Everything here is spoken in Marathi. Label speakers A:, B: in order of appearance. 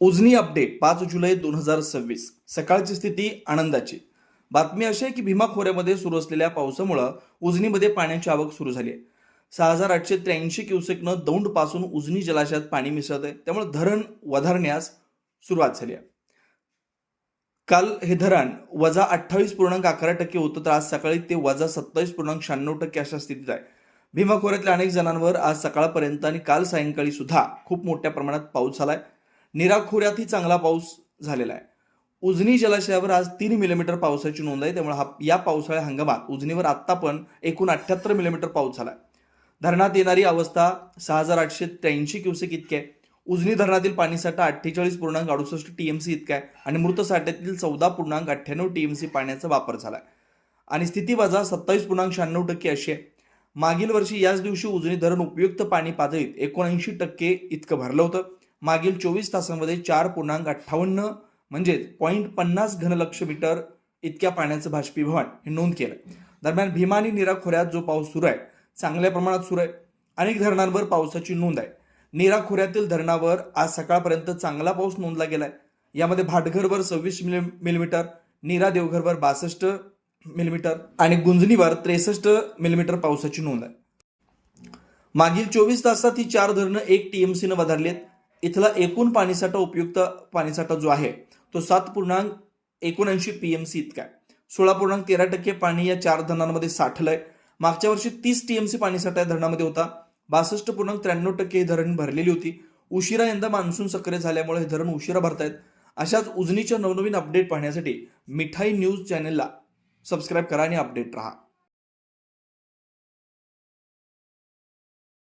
A: उजनी अपडेट 5 जुलै 2026 सकाळची स्थिती आनंदाची. बातमी अशी आहे की भीमा खोऱ्यामध्ये सुरू असलेल्या पावसामुळे उजनीमध्ये पाण्याची आवक सुरू झाली आहे. 6883 क्युसेकनं दौंड पासून उजनी जलाशयात पाणी मिसळत आहे, त्यामुळे धरण वधारण्यास सुरुवात झाली आहे. काल हे धरण वजा 28.11% होतं, तर आज सकाळी ते वजा 27.96% अशा स्थितीत आहे. भीमा खोऱ्यातल्या अनेक जणांवर आज सकाळपर्यंत आणि काल सायंकाळी सुद्धा खूप मोठ्या प्रमाणात पाऊस झालाय. नीरा खोऱ्यातही चांगला पाऊस झालेला आहे. उजनी जलाशयावर आज 3 मिलीमीटर पावसाची नोंद आहे, त्यामुळे या पावसाळ्या हंगामात उजनीवर आत्ता पण एकूण 78 मिलीमीटर पाऊस झालाय. धरणात येणारी अवस्था 6883 क्युसेक इतकी आहे. उजनी धरणातील पाणीसाठा 48.68 टीएमसी इतका आहे आणि मृत साठ्यातील 14.98 टीएमसी पाण्याचा वापर झालाय आणि स्थिती वजा 27.96% अशी आहे. मागील वर्षी याच दिवशी उजनी धरण उपयुक्त पाणी पातळीत 79% इतकं भरलं होतं. मागील 24 तासांमध्ये 4.58 म्हणजेच 0.50 घनलक्ष मीटर इतक्या पाण्याचं बाष्पीभवन हे नोंद केलं. दरम्यान भीमा आणि नीरा खोऱ्यात जो पाऊस सुरू आहे चांगल्या प्रमाणात सुरू आहे. अनेक धरणांवर पावसाची नोंद आहे. नीरा खोऱ्यातील धरणावर आज सकाळपर्यंत चांगला पाऊस नोंदला गेलाय. यामध्ये भाटघरवर 26 मिलीमीटर, नीरा देवघरवर 62 मिलीमीटर आणि गुंजनीवर 63 मिलीमीटर पावसाची नोंद आहे. मागील 24 तासात ही 4 धरणं 1 टीएमसीनं वधारली आहेत. इथला एकूण पाणीसाठा उपयुक्त पाणीसाठा जो आहे तो 7.79 पीएमसी इतका आहे. 16.13% पाणी या 4 धरणांमध्ये साठलंय. मागच्या वर्षी 30 टीएमसी पाणीसाठा या धरणामध्ये होता. 62.93% ही धरण भरलेली होती. उशिरा यंदा मान्सून सक्रिय झाल्यामुळे हे धरण उशिरा भरतायत. अशाच उजनीच्या नवनवीन अपडेट पाहण्यासाठी मिठाई न्यूज चॅनलला सबस्क्राईब करा आणि अपडेट राहा.